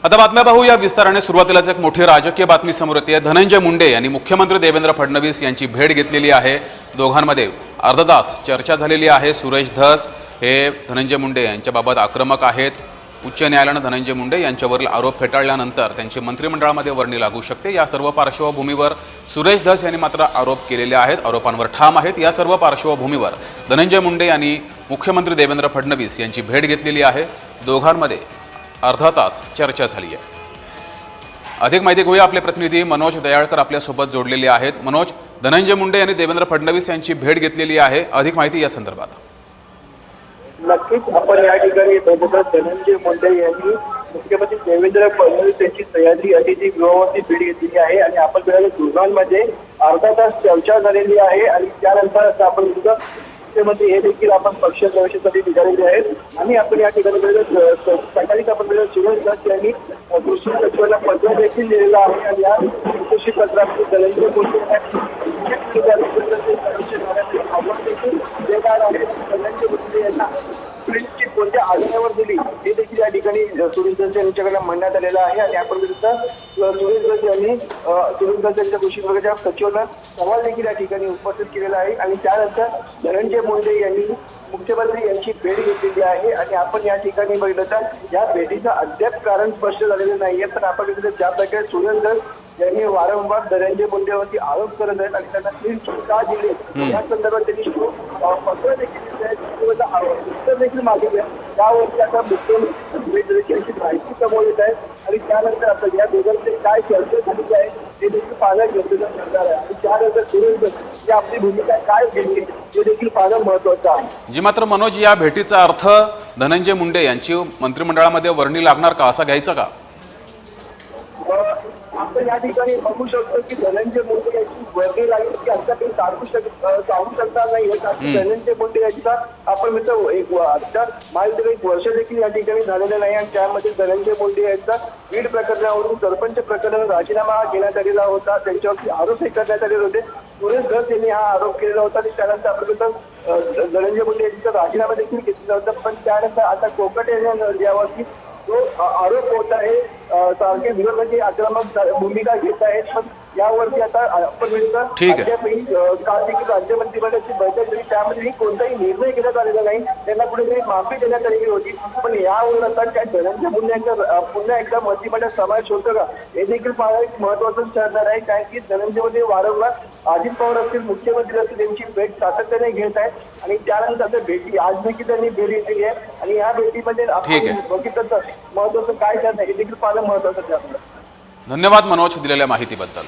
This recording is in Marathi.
आता बातम्या पाहू या विस्ताराने। सुरुवातीलाच एक मोठी राजकीय बातमी समोर येते। धनंजय मुंडे यांनी मुख्यमंत्री देवेंद्र फडणवीस यांची भेट घेतलेली आहे। दोघांमध्ये अर्धा तास चर्चा झालेली आहे। सुरेश धस हे धनंजय मुंडे यांच्याबाबत आक्रमक आहेत। उच्च न्यायालयाने धनंजय मुंडे यांच्यावरील आरोप फेटाळल्यानंतर त्यांची मंत्रिमंडळामध्ये वर्णी लागू शकते। या सर्व पार्श्वभूमीवर सुरेश धस यांनी मात्र आरोप केलेले आहेत, आरोपांवर ठाम आहेत। या सर्व पार्श्वभूमीवर धनंजय मुंडे यांनी मुख्यमंत्री देवेंद्र फडणवीस यांची भेट घेतलेली आहे। दोघांमध्ये अर्धा तास चर्चा झाली आहे। अधिक माहिती घेऊया, आपले प्रतिनिधी मनोज दयाळकर आपल्या सोबत जोडलेले आहेत। मनोज, धनंजय मुंडे यांनी देवेंद्र फडणवीस यांची भेट घेतलेली आहे, अधिक माहिती या संदर्भात। नक्कीच आपण या ठिकाणी धनंजय मुंडे यांनी मुख्यमंत्री देवेंद्र फडणवीस यांची सह्याद्री अतिथीगृहावरती भेट घेतलेली आहे आणि आपण दोघांमध्ये अर्धा तास चर्चा झालेली आहे आणि त्यानंतर आपण मुख्यमंत्री हे देखील आपण पक्ष प्रवेशासाठी निघालेले आहेत आणि आपण या ठिकाणी सकाळीच आपण सुरेश धस यांनी कृषी सचिवांना पत्र देखील दिलेलं आहे आणि या कृषी पत्रात धनंजय मुंडे धनंजय मुंडे यांना प्रिंटची कोणत्या आधारावर दिली हे देखील या ठिकाणी सुरेश धस यांच्याकडे म्हणण्यात आलेलं आहे आणि आपण सुरेश धस यांनी सुरेश धस यांच्या कृषी विभागाच्या सचिवांना सवाल देखील या ठिकाणी उपस्थित केलेला आहे आणि त्यानंतर धनंजय मुंडे यांनी मुख्यमंत्री यांची भेट घेतलेली आहे आणि आपण या ठिकाणी बघितलं तर या भेटीचं अद्याप कारण स्पष्ट झालेलं नाहीये। तर आपण ज्या प्रकारे सुरेश धस यांनी वारंवार धनंजय मुंडेवरती आरोप करत आहेत आणि त्यांना क्लीन का दिले या संदर्भात त्यांनी पत्र देखील मागितले। त्यावरती आता मुख्यमंत्री माहिती समोर येत आहे आणि त्यानंतर आपण या दोघांचे काय चर्चा झालेली आहे ते देखील पाहणं गरजेचं ठरणार आहे आणि त्यानंतर सुरेश धस आपली भूमिका काय घेतली हे देखील पाहणं महत्वाचं आहे। जी मात्र मनोज, या भेटीचा अर्थ धनंजय मुंडे यांची मंत्रिमंडळामध्ये वर्णी लागणार का, असा घ्यायचा का? आपण या ठिकाणी बघू शकतो की धनंजय मुंडे यांची वर्णी लागली की आता काही सांगू शकणार नाही। धनंजय मुंडे यांचा आपण म्हणतो एक वर्ष देखील या ठिकाणी झालेलं नाही आणि त्यामध्ये धनंजय मुंडे यांचा बीड प्रकरणावरून सरपंच प्रकरणावर राजीनामा घेण्यात आलेला होता, त्यांच्यावरती आरोप करण्यात आलेले होते। सुरेश धस यांनी हा आरोप केलेला होता आणि त्यानंतर आपण धनंजय मुंडे यांचा राजीनामा देखील घेतलेला होता, पण त्यानंतर आता कोकट यावरती जो आरोप होत आहे सारखे विरोधाची आक्रमक भूमिका घेत आहेत, पण यावरती आता आपण काल देखील राज्य मंत्रिमंडळाची बैठक झाली, त्यामध्ये कोणताही निर्णय घेण्यात आलेला नाही। त्यांना कुठेतरी माफी देण्यात आलेली होती, पण यावरून आता काय धनंजय मुंडे यांचा पुन्हा एकदा मंत्रिमंडळ समावेश होतं का हे देखील पाहणं एक महत्वाचं ठरणार आहे। कारण की धनंजय मुंडे वारंवार अजित पवार असतील, मुख्यमंत्री असतील यांची भेट सातत्याने घेत आहेत आणि त्यानंतर भेटी आज देखील त्यांनी भेट घेतलेली आहे आणि या भेटीमध्ये आपण बघितलं तर महत्वाचं काय ठरणार हे देखील पाहणं महत्वाचं ठरणार। धन्यवाद मनोज दिलेल्या माहितीबद्दल।